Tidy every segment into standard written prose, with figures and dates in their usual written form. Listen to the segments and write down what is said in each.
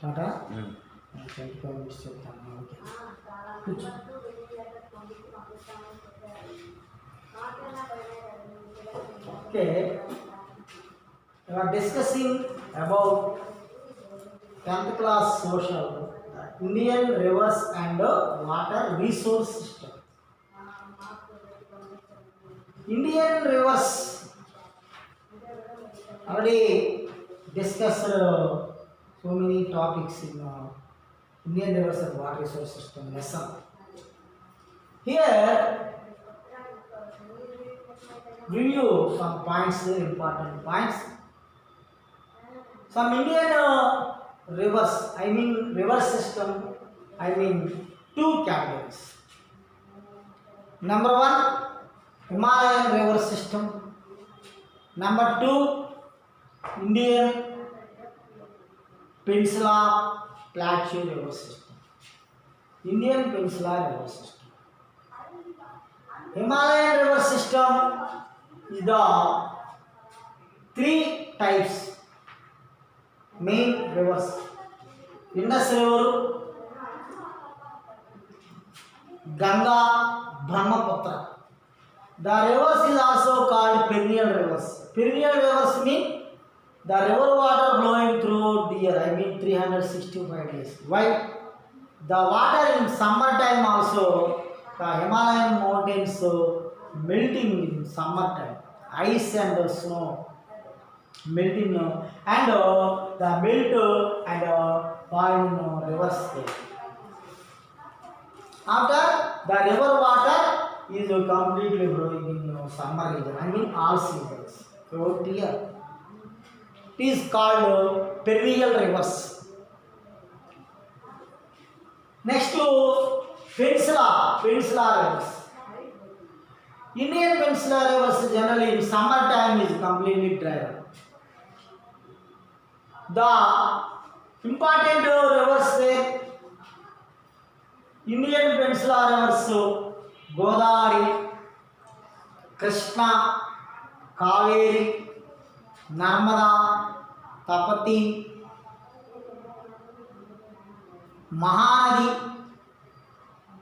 Tata 25 minutes చెప్తాను. Okay okay we are discussing about 10th class social Indian rivers and water resource system. Indian rivers already discussed so many topics in Indian rivers and water resource system lesson. Here review some points, important points. Some Indian rivers, I mean river system, I mean two categories. Number one, Himalayan river system. Number two, Indian Peninsula Plateau river system. Indian Peninsula river system. Himalayan river system is the three types main rivers: Indus River, Ganga, Brahmaputra. The rivers is also called perennial rivers. Perennial rivers mean the river water flowing throughout the year, I mean 365 days. Why? The water in summer time also, the Himalayan mountains melting in summer time, ice and snow melting and the melt and fall in rivers there. After the river water is completely flowing in summer region, I mean all seasons throughout the year. It is called perennial rivers. Next to peninsula rivers. Indian peninsula rivers generally in summer time is completely dry. The important rivers there, Indian peninsula rivers, Godavari, Krishna, Kaveri, Narmada, Tapati, Mahanadi,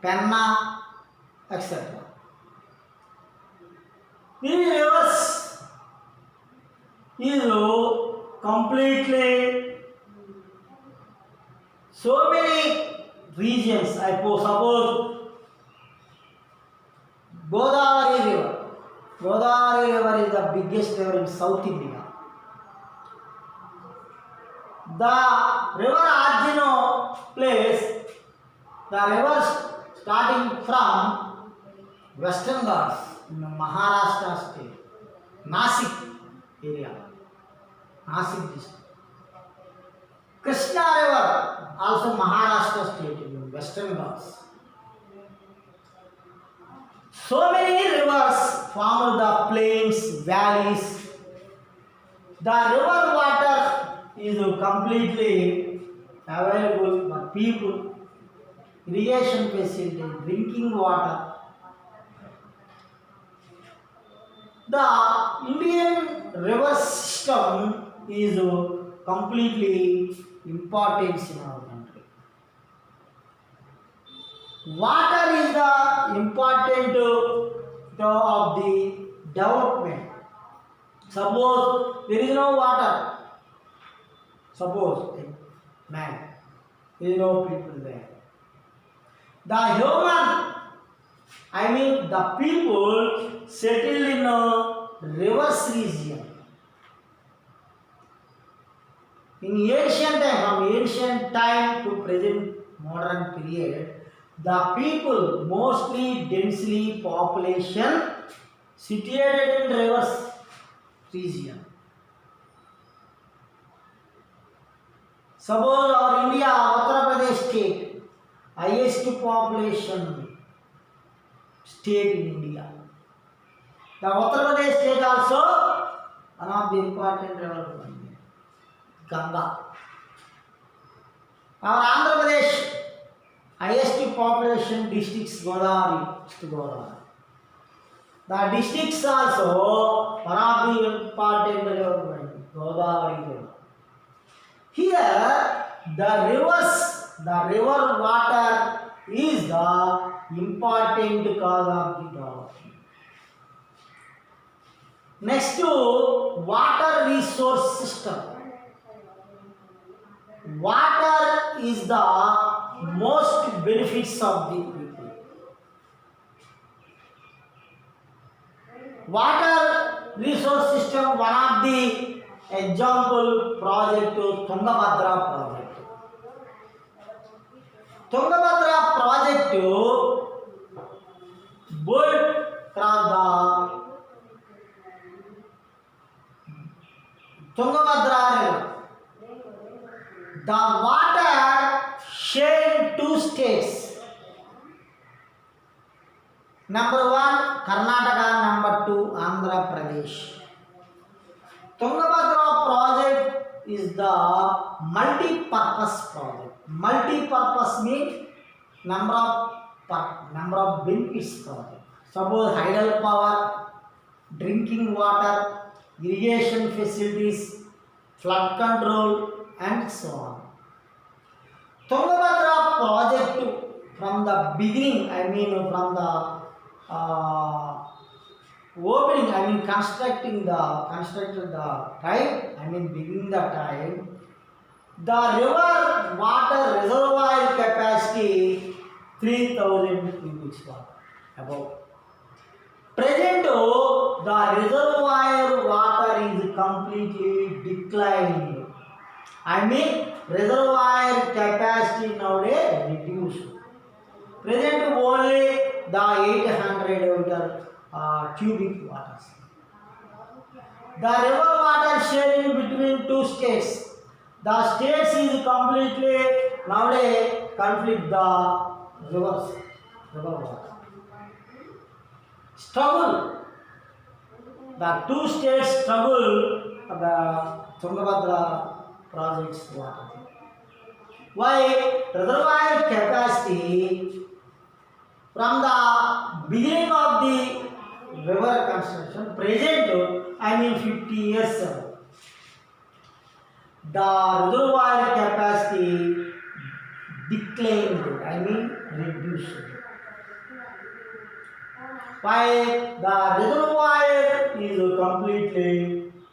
Penna, etc. These rivers is completely so many regions. I suppose Godavari river. Godavari river is the biggest river in South India. The river origin place, the river starting from Western Ghats in Maharashtra state, Nasik area, Nasik district. Krishna river also Maharashtra state in Western Ghats. So many rivers form the plains, valleys. The river water is completely available for people, irrigation facility, drinking water. The Indian river system is completely important in our country. Water is the important of the development. Suppose there is no water, suppose man, there is no people there. The human, I mean the people settled in a rivers region. In ancient time, from ancient time to present modern period, the people mostly densely population situated in rivers region. Suppose our India, Uttar Pradesh state, highest population state in India. The Uttar Pradesh state also one of the important river, Ganga. Our Andhra Pradesh, highest population districts, Godavari, The districts also one of the important river, Godavari river. Here the river water is the important cause of the development. Next to water resource system. Water is the most benefits of the people. Water resource system, one of the example project Tungabhadra project. Tungabhadra project built across the Tungabhadra river. The water shared two states. Number 1 Karnataka, number 2 Andhra Pradesh. Tungabhadra project is the multi-purpose project. Multi-purpose means number of benefits project. Suppose hydel power, drinking water, irrigation facilities, flood control, and so on. Tungabhadra project from the beginning, from the opening, constructed the time, beginning the time, the river water reservoir capacity 3000 cubic water above. Present, the reservoir water is completely declining. Reservoir capacity nowadays reduced. Present only the 800 cubic waters. The river water sharing between two states. The states is completely nowadays conflict the river water. Struggle. The two states struggle the Tungabhadra project's water. Why? Reservoir capacity from the beginning of the river construction, present 50 years ago, the reservoir capacity declined, reduced. Why? The reservoir is completely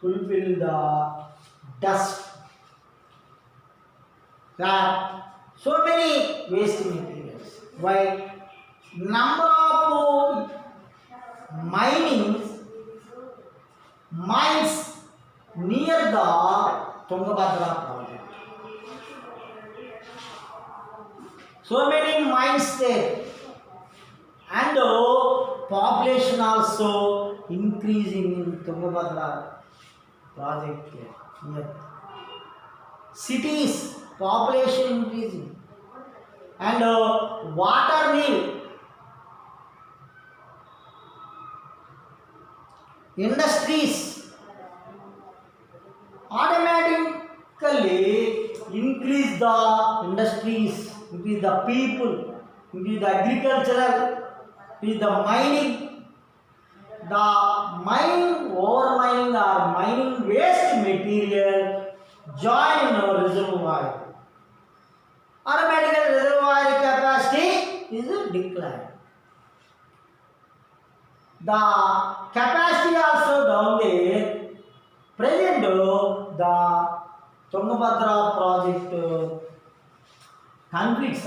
fulfill the dust. There are so many waste materials. Why? Number of mines near the Tungabhadra project. So many mines there, and population also increasing in Tungabhadra project here. Cities population increasing, and water need. Industries automatically increase the industries, increase the people, increase the agricultural, increase the mining. The over mining or mining waste material join in our reservoir. Automatically reservoir capacity is declined. The capacity also down there. Present, the Tungabhadra project conflicts,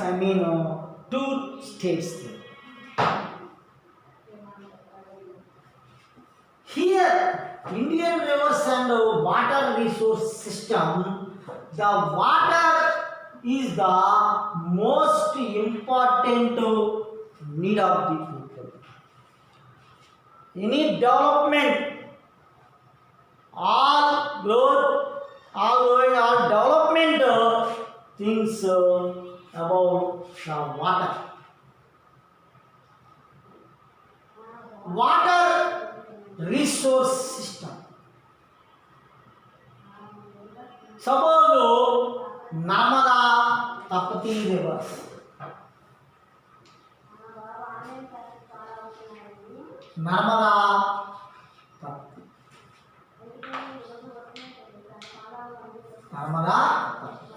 two states there. Here, Indian rivers and water resource system, the water is the most important need of the people. Any development, all growth, all development things about the water. Water resource system. Suppose Narmada Tapati rivers. Narmada Tapati. Narmada Tapati.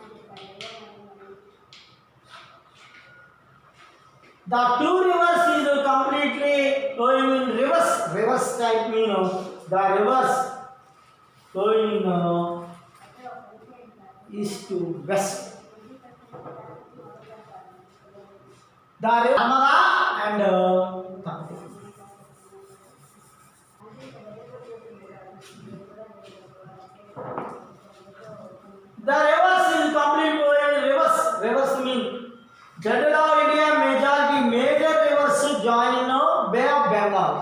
The two rivers is completely flowing in reverse. Reverse type means the rivers flowing in east to west. The river Narmada and Tapti. The rivers is complete flowing in reverse. Rivers mean general of India major rivers join in Bay of Bengal.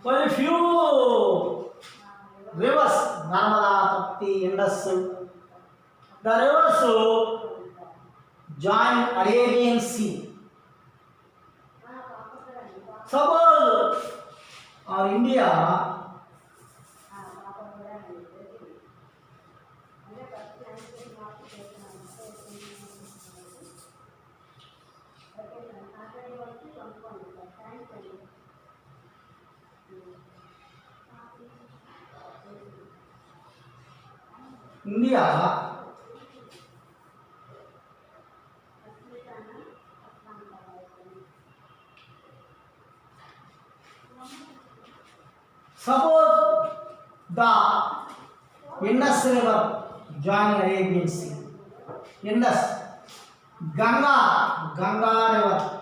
Only few rivers, Narmada, Tapti, Indus, the rivers join Arabian Sea. Suppose India suppose the Indus River join Arabian Sea. Indus, Ganga River,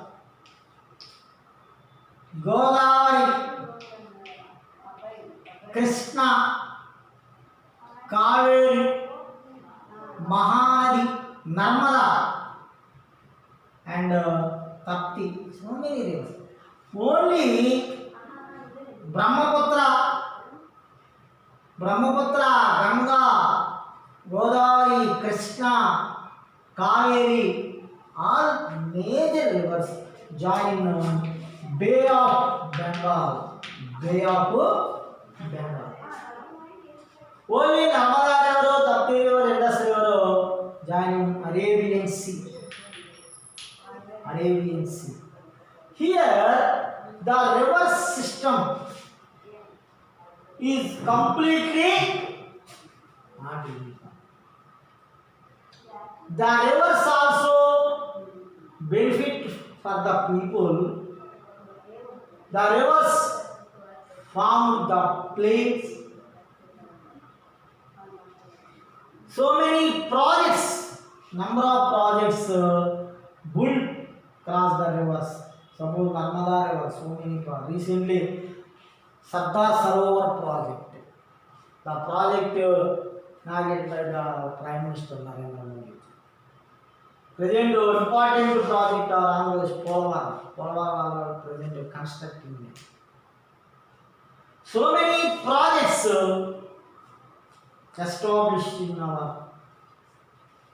Godavari, Krishna, Kaveri, Mahanadi, Narmada, and Tapti. So many rivers. Only Brahmaputra, Ganga, Godavari, Krishna, Kaveri, all major rivers join in Bay of Bengal. Bay of Bengal. Only Narmada River, Tapti River, Indus River join in Arabian Sea. Arabian Sea. Here, the river system is completely not uniform. The rivers also benefit for the people. The rivers form the plains. So many projects, number of projects built across the rivers. Suppose Narmada River, so many projects. Recently, Sardar Sarovar project. The project narrated by the Prime Minister Narendra Modi. Present important project are always Polavaram. Polavaram are present constructing it. So many projects established in our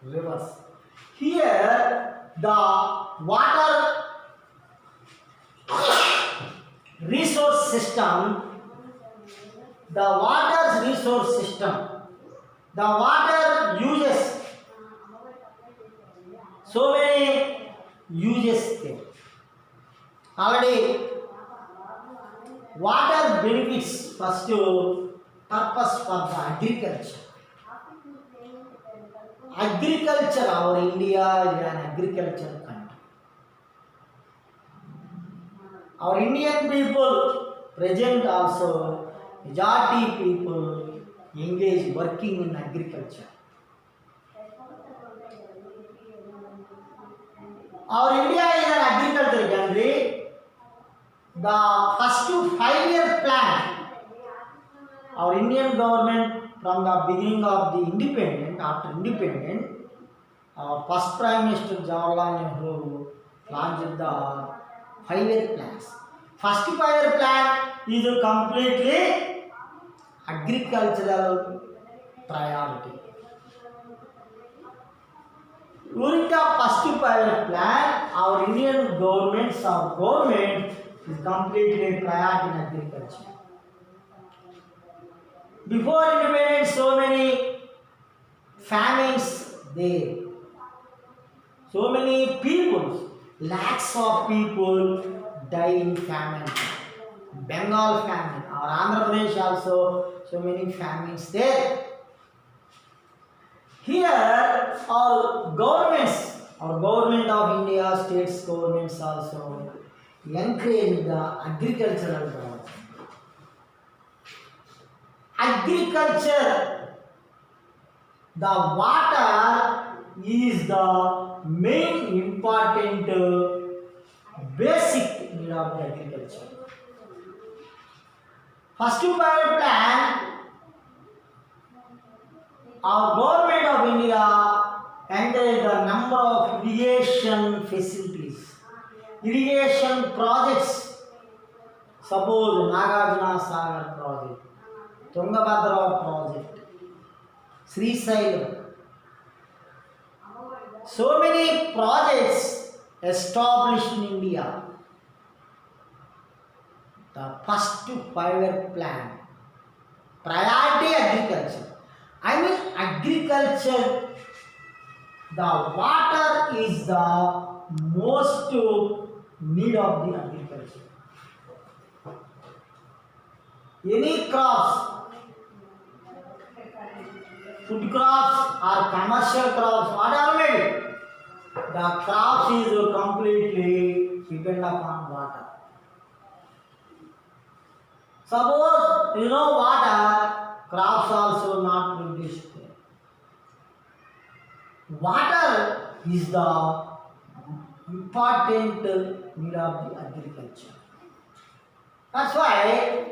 rivers. Here, the water resource system, the water uses so many uses there. Already, water benefits first purpose for the agriculture. Agriculture, our India is an agriculture country. Our Indian people present also, majority people engage working in agriculture. Our India is an agriculture country. The first 5-year plan, our Indian government from the beginning of the independence, after independence, our first Prime Minister Jawaharlal Nehru launched the 5-year plans. First 5-year plan is completely agricultural priority. During the first 5-year plan, our Indian government is completely priority in agriculture. Before independence, so many famines there. So many people, lakhs of people die in famine. Bengal famine, or Andhra Pradesh also, so many famines there. Here, our governments Our government of India, states governments also encourage the agricultural development. Agriculture, the water is the main important basic need of the agriculture. First five plan, our government of India encourage the number of irrigation facilities, irrigation projects. Suppose Nagarjuna Sagar project, Tungabhadra project, Srisailam. So many projects established in India. The first five-year plan, priority agriculture. I mean agriculture, the water is the most need of the agriculture. Any crops, food crops or commercial crops, whatever, the crops is completely depend upon water. Suppose water, crops also not produced. Water is the important need of the agriculture. That's why,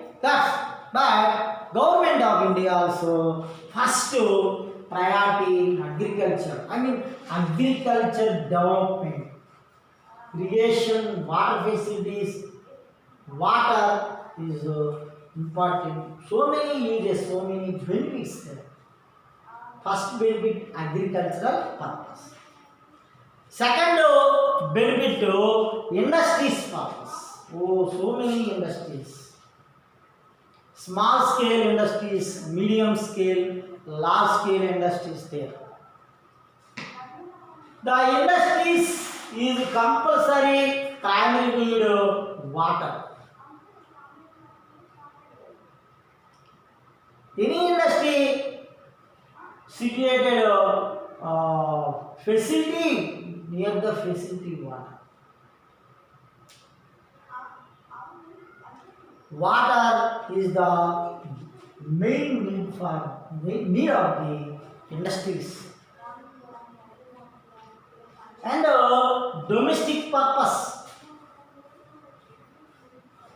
but government of India also first priority in agriculture. I mean agriculture development, irrigation, water facilities, water is important. So many uses, so many benefits there. First benefit, agricultural purpose. Second benefit, industries purpose. Oh, so many industries. Small scale industries, medium scale, large scale industries there. The industries is compulsory primary need water. Any industry situated facility, near the facility water. Water is the main need of the industries. And domestic purpose.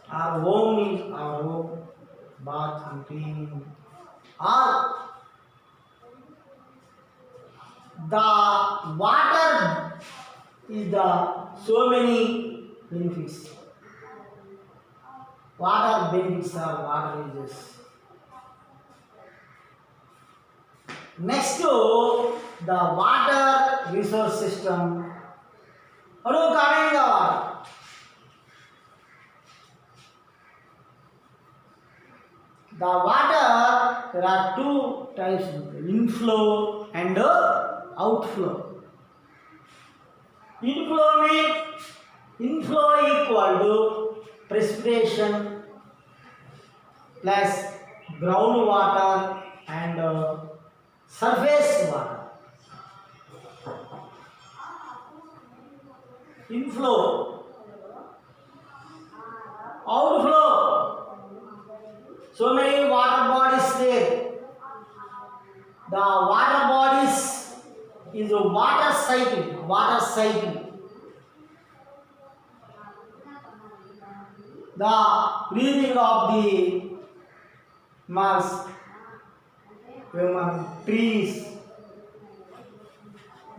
Our home needs, our home, bath and cleaning. All the water is the so many benefits. Water benefits are water uses. Next to the water resource system. How do you come in the water? The water, there are two types, inflow and outflow. Inflow means inflow equal to precipitation plus groundwater and surface water. Inflow. Outflow. So many water bodies there. The water bodies is a water cycle. Water cycle. The breathing of the mass, human, trees.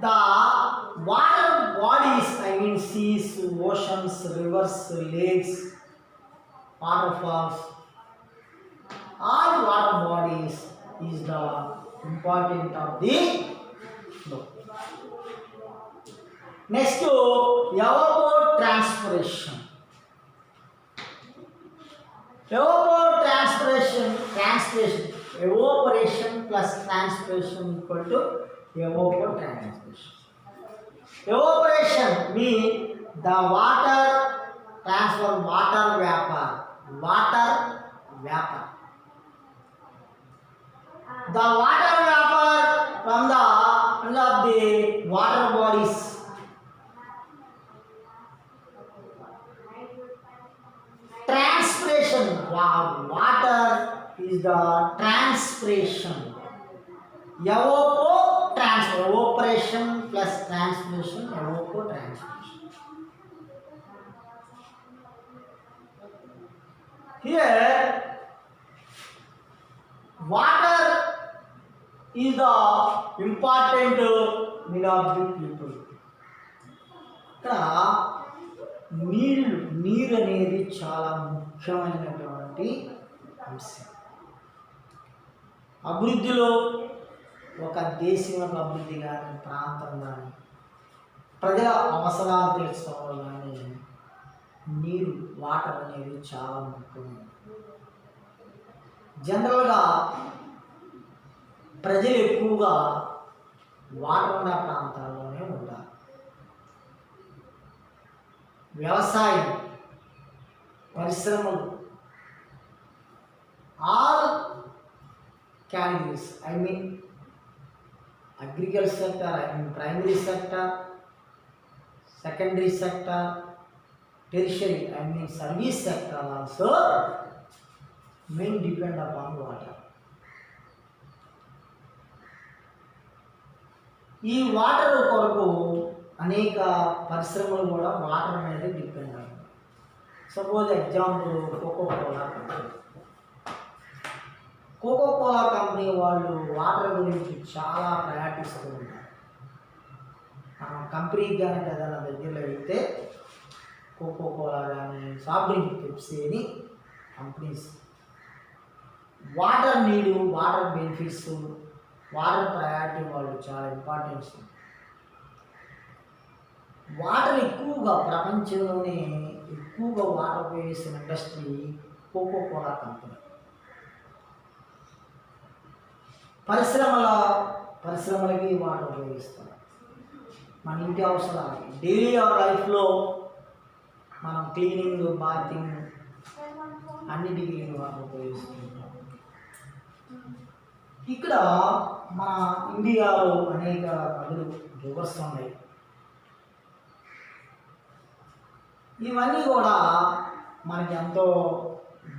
The water bodies, I mean seas, oceans, rivers, lakes, waterfalls. All water bodies is the important of the flow. Next to evapotranspiration. Evaporation plus transpiration equal to evapotranspiration. Evaporation means the water transfer water vapor. Water vapor. The water vapor from the water bodies is the transpiration. Evaporation plus transpiration, evapotranspiration. Here, water is the important need of the people. ఇక్కడ నీరు అనేది చాలా ముఖ్యమైనటువంటి అంశం. అభివృద్ధిలో ఒక దేశం యొక్క అభివృద్ధి కానీ, ప్రాంతం కానీ, ప్రజల అవసరాలు తెలుసుకోవడం కానీ నీరు, వాటర్ అనేది చాలా ముఖ్యమైనది. జనరల్గా ప్రజలు ఎక్కువగా వాటర్ ఉన్న ప్రాంతాల్లోనే ఉంటారు. వ్యవసాయం, పరిశ్రమలు, all categories, I mean agriculture sector, I mean primary sector, secondary sector, tertiary, I mean service sector also main depend upon water. ఈ వాటర్ కొరకు అనేక పరిశ్రమలు కూడా వాటర్ అనేది డిపెండ్ అయ్యాయి. సపోజ్ ఎగ్జాంపుల్ కోకోకోలా కంపెనీ వాళ్ళు వాటర్ గురించి చాలా ప్రయాటిస్తూ ఉంటారు. కంపెనీకి కనుక ఏదైనా దగ్గరలో వెళ్తే కోకోకోలా కానీ, సాఫ్ట్ డ్రింక్, పెప్సీ అని కంపెనీస్ వాటర్ నీడు, వాటర్ బెనిఫిట్స్, వాటర్ ప్రయారిటీ వాళ్ళు చాలా ఇంపార్టెన్స్. వాటర్ ఎక్కువగా ప్రపంచంలోనే ఎక్కువగా వాటర్ ఉపయోగిస్తున్న ఇండస్ట్రీ కోకోకోలా కంపెనీ. పరిశ్రమలకి వాటర్ ఉపయోగిస్తారు. మన ఇంటి అవసరాలకి, డైలీ లైఫ్లో మనం క్లీనింగ్, బాతింగ్ అన్నిటికీ వాటర్ ఉపయోగిస్తుంటాం. ఇక్కడ మన ఇండియాలో అనేక నదులు, రివర్స్ ఉన్నాయి. ఇవన్నీ కూడా మనకి ఎంతో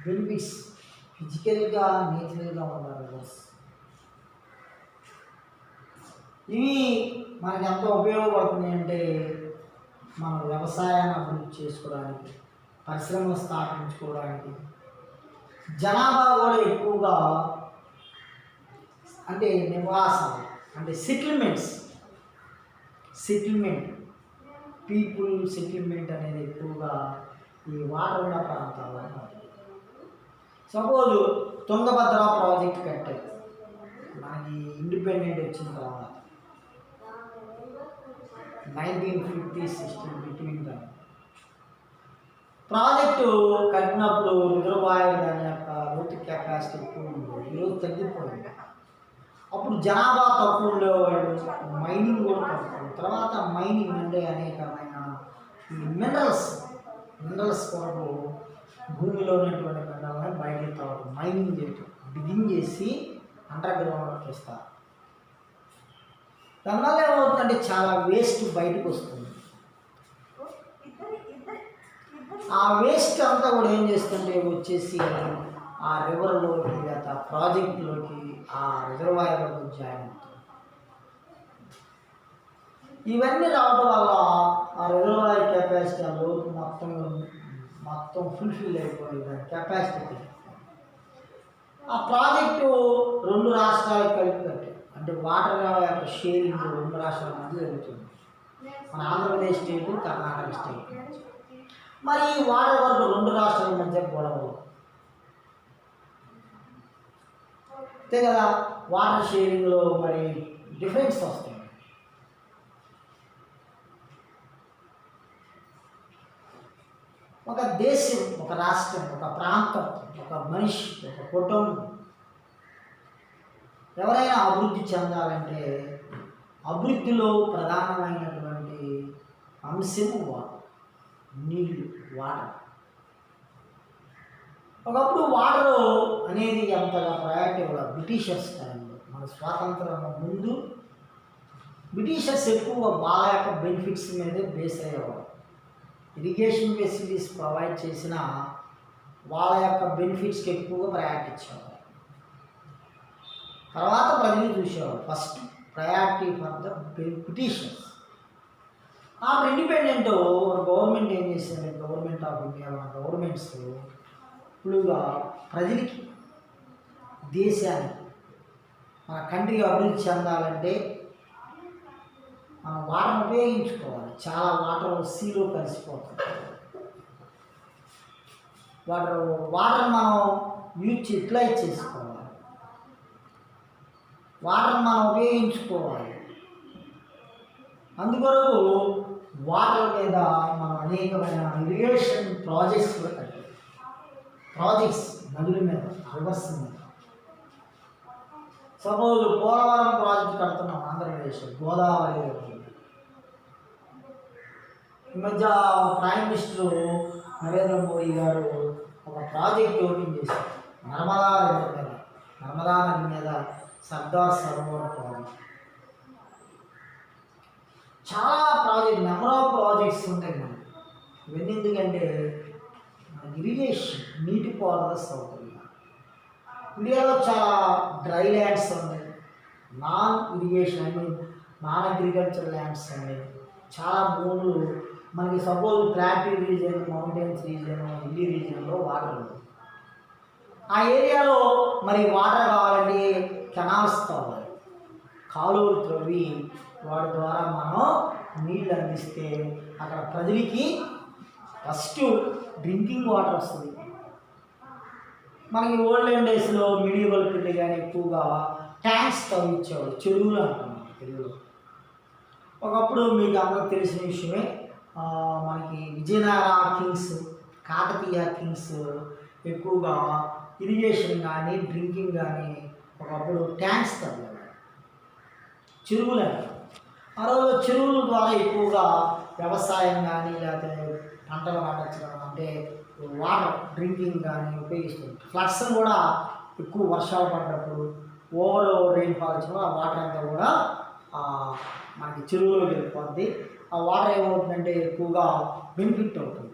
బెనిఫిట్స్, ఫిజికల్గా, నేచురల్గా ఉన్న రివర్స్. ఇవి మనకి ఎంతో ఉపయోగపడుతున్నాయి అంటే మన వ్యవసాయాన్ని అభివృద్ధి చేసుకోవడానికి, పరిశ్రమలు స్థాపించుకోవడానికి, జనాభా కూడా ఎక్కువగా అంటే నివాసాలు అంటే సెటిల్మెంట్ పీపుల్ సెటిల్మెంట్ అనేది ఎక్కువగా ఈ వాటర్ ఉన్న ప్రాంతాల్లో ఉంటుంది. సపోజ్ తుంగభద్ర ప్రాజెక్ట్ కట్టారు మనకి ఇండిపెండెంట్ వచ్చిన తర్వాత 1950-60 బిట్వీన్ ద ప్రాజెక్టు కట్టినప్పుడు రిజర్వాయర్ దాని యొక్క లోతు కెపాసిటీ ఎక్కువ ఉంది, ఈరోజు తగ్గిపోయింది. అప్పుడు జనాభా తక్కువ ఉండేవాళ్ళు, మైనింగ్ కూడా తక్కువ. తర్వాత మైనింగ్ అంటే అనేకమైన ఈ మినరల్స్ కొరకు భూమిలో ఉన్నటువంటి మినరల్ని బయటకు తవ్వడం, మైనింగ్ చేయటం, డిగింగ్ చేసి అండర్ గ్రౌండ్లోకి ఇస్తారు. దానివల్ల ఏమవుతుందంటే చాలా వేస్ట్ బయటకు వస్తుంది. ఆ వేస్ట్ అంతా కూడా ఏం చేస్తుంటే వచ్చేసి ఆ రివర్లోకి లేదా ప్రాజెక్టులోకి, ఆ రిజర్వాయర్లోకి జాయిన్ అవుతుంది. ఇవన్నీ రావడం వల్ల ఆ రిజర్వాయర్ కెపాసిటీ, ఆ లోతు మొత్తం ఫుల్ఫిల్ అయిపోయి దాని కెపాసిటీ. ఆ ప్రాజెక్టు 2 రాష్ట్రాలకు కలిపి కట్టారు. అంటే వాటర్ యొక్క షేరింగ్ 2 రాష్ట్రాల మధ్య జరుగుతుంది, మన ఆంధ్రప్రదేశ్ స్టేటు, కర్ణాటక స్టేట్. మరి ఈ వాటర్ వరకు 2 రాష్ట్రాల మధ్య గొడవలు అంతే కదా. వాటర్ షేరింగ్లో మరి డిఫరెన్స్ వస్తాయి. ఒక దేశం, ఒక రాష్ట్రం, ఒక ప్రాంతం, ఒక మనిషి, ఒక కుటుంబం ఎవరైనా అభివృద్ధి చెందాలంటే అభివృద్ధిలో ప్రధానమైనటువంటి అంశము నీళ్ళు, వాటర్. ఒకప్పుడు వాటర్ అనేది అంతగా ప్రయారిటీ కూడా బ్రిటిషర్స్ టైంలో, మన స్వాతంత్రం ముందు బ్రిటిషర్స్ ఎక్కువ వాళ్ళ యొక్క బెనిఫిట్స్ మీదే బేస్ అయ్యేవారు. ఇరిగేషన్ ఫెసిలిటీస్ ప్రొవైడ్ చేసిన వాళ్ళ యొక్క బెనిఫిట్స్కి ఎక్కువగా ప్రయారిటీ ఇచ్చేవారు. తర్వాత ప్రజలు చూసేవారు. First priority for the petitions. After independent government ఏం చేశారు, గవర్నమెంట్ ఆఫ్ ఇండియా, మన గవర్నమెంట్స్ ఇప్పుడుగా ప్రజలకి, దేశానికి, మన కంట్రీ అభివృద్ధి చెందాలంటే మనం వాటర్ ఉపయోగించుకోవాలి. చాలా వాటర్ సీలో కలిసిపోతుంది. వాటర్ మనం యూటిలైజ్ చేసుకోవాలి. వాటర్ మనం ఉపయోగించుకోవాలి. అందుకొరకు వాటర్ మీద మనం అనేకమైన ఇరిగేషన్ ప్రాజెక్ట్స్ కూడా కట్టాలి. ప్రాజెక్ట్స్ నదుల మీద, రివర్స్ మీద. సపోజ్ పోలవరం ప్రాజెక్ట్ కడుతున్నాం ఆంధ్రప్రదేశ్, గోదావరి. ఈ మధ్య ప్రైమ్ మినిస్టర్ నరేంద్ర మోడీ గారు ఒక ప్రాజెక్ట్ ఓపెన్ చేశారు నర్మదా నది మీద, సర్దార్ సరోవర్ ప్రాజెక్ట్. చాలా ప్రాజెక్ట్, నెంబర్ ఆఫ్ ప్రాజెక్ట్స్ ఉంటాయి మనకి. ఇవన్నీ ఎందుకంటే ఇరిగేషన్, నీటిపారుదల సౌకర్యం. ఇండియాలో చాలా డ్రై ల్యాండ్స్ ఉన్నాయి, non irrigation non agriculture lands ఉన్నాయి. చాలా భూములు మనకి suppose plateau region, mountains region, hilly రీజియన్లో వాటర్ ఉంది. ఆ ఏరియాలో మరి వాటర్ కావాలంటే కెనాల్స్ కావాలి, కాలువలు త్రవ్వి వాటి ద్వారా మనం నీళ్ళు అందిస్తే అక్కడ ప్రజలకి ఫస్ట్ డ్రింకింగ్ వాటర్ వస్తుంది. మనకి ఓల్డెన్ డేస్లో మిడివల్ పీరియడ్ కానీ ఎక్కువగా ట్యాంక్స్ తవ్వించేవాడు, చెరువులు అంటాం తెలుగులో. ఒకప్పుడు మీకు అందరూ తెలిసిన విషయమే, మనకి విజయనగర కింగ్స్, కాకతీయ కింగ్స్ ఎక్కువగా ఇరిగేషన్ కానీ డ్రింకింగ్ కానీ ఒకప్పుడు ట్యాంక్స్ తవ్వేవాడు, చెరువులు అంటారు. ఆ రోజు చెరువుల ద్వారా ఎక్కువగా వ్యవసాయం కానీ లేకపోతే పంటలు పండించడం, అంటే వాటర్ డ్రింకింగ్ కానీ ఉపయోగిస్తుంది. ఫ్లడ్స్ కూడా ఎక్కువ వర్షాలు పడినప్పుడు, ఓవర్ రెయిన్ఫాల్ వచ్చినప్పుడు ఆ వాటర్ అంతా కూడా మనకి చెరువులో వెళ్ళిపోద్ది. ఆ వాటర్ ఏమవుతుందంటే ఎక్కువగా బెనిఫిట్ అవుతుంది.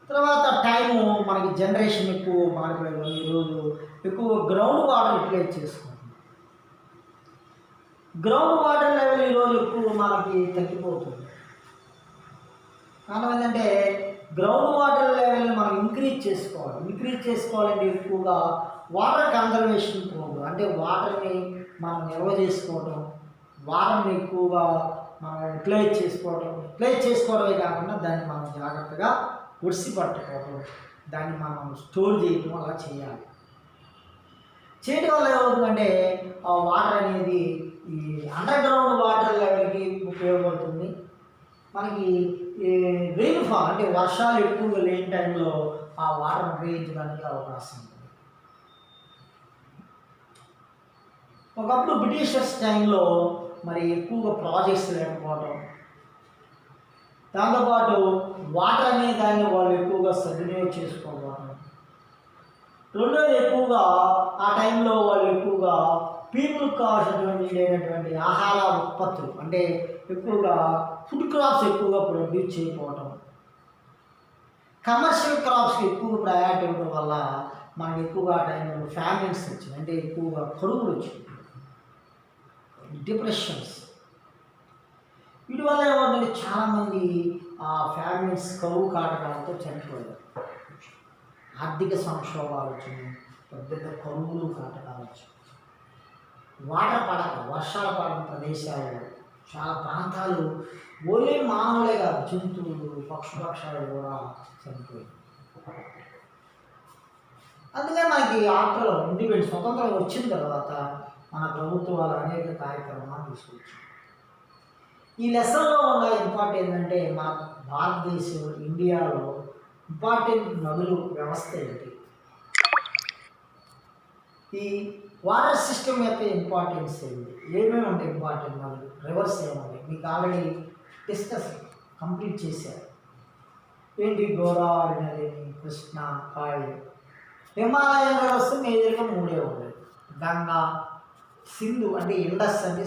తర్వాత టైము మనకి జనరేషన్ ఎక్కువ మారిపోయింది. ఈరోజు ఎక్కువ గ్రౌండ్ వాటర్ యూటిలైజ్ చేసుకుంటుంది. గ్రౌండ్ వాటర్ లెవెల్ ఈరోజు ఎక్కువ మనకి తగ్గిపోతుంది. కారణం ఏంటంటే గ్రౌండ్ వాటర్ లెవెల్ని మనం ఇంక్రీజ్ చేసుకోవాలంటే ఎక్కువగా వాటర్ కన్జర్వేషన్ ప్రోగ్రామ్, అంటే వాటర్ని మనం నిల్వ చేసుకోవడం, వాటర్ని ఎక్కువగా మనం యూటిలైజ్ చేసుకోవడమే కాకుండా దాన్ని మనం జాగ్రత్తగా ఒడిసి పట్టుకోవడం, దాన్ని మనం స్టోర్ చేయడం అలా చేయడం వల్ల ఏమవుతుందంటే ఆ వాటర్ అనేది ఈ అండర్ గ్రౌండ్ వాటర్ లెవెల్కి ఉపయోగపడుతుంది. మనకి రెయిన్ఫాల్ అంటే వర్షాలు ఎక్కువగా లేని టైంలో ఆ వాటర్ ఉపయోగించడానికి అవకాశం ఉంటుంది. ఒకప్పుడు బ్రిటిషర్స్ టైంలో మరి ఎక్కువగా ప్రాజెక్ట్స్ లేకపోవడం, దాంతోపాటు వాటర్ అనే దాన్ని వాళ్ళు ఎక్కువగా సద్వినియోగం చేసుకోకపోవడం. రెండోది ఎక్కువగా ఆ టైంలో వాళ్ళు ఎక్కువగా పీపుల్కి కావాల్సినటువంటి ఆహార ఉత్పత్తులు, అంటే ఎక్కువగా ఫుడ్ క్రాప్స్ ఎక్కువగా ప్రొడ్యూస్ చేయకపోవటం, కమర్షియల్ క్రాప్స్కి ఎక్కువ ప్రయారిటీ ఇవ్వడం వల్ల మనకి ఎక్కువగా ఆ టైంలో ఫ్యామిలీస్ వచ్చింది, అంటే ఎక్కువగా కరువులు వచ్చింది, డిప్రెషన్స్. వీటి వల్ల ఏమవుతుందంటే చాలామంది ఆ ఫ్యామిలీస్ కరువు కాటకాలతో చనిపోయారు. ఆర్థిక సంక్షోభాలు వచ్చినాయి, పెద్ద పెద్ద కరువులు కాటకాలు వచ్చాయి. వర్షాలు పడని ప్రదేశాలు, చాలా ప్రాంతాలు ఓన్లీ మానవులే కాదు, జంతువులు, పక్షుపక్షాలు కూడా చనిపోయాయి. అందుకే మనకి ఆఫ్టర్ ఇండిపెండెన్స్ స్వతంత్రం వచ్చిన తర్వాత మన ప్రభుత్వాలు అనేక కార్యక్రమాలు తీసుకొచ్చాయి. ఈ లెసన్లో ఉన్న ఇంపార్టెంట్ ఏంటంటే మన భారతదేశం, ఇండియాలో ఇంపార్టెంట్ నదులు వ్యవస్థ ఏంటి, ఈ వాటర్ సిస్టమ్ యొక్క ఇంపార్టెన్స్ ఏంటి, ఏమేమి ఉంటాయి ఇంపార్టెంట్ నదులు, రివర్స్ ఏముంటాయి, మీకు ఆల్రెడీ కంప్లీట్ చేశారు. ఏంటి గోదావరి నది, కృష్ణ, కాళి. హిమాలయన్ రివర్స్ మేజర్గా 3 ఉన్నాయి, గంగా, సింధు అంటే ఇండస్ అంటే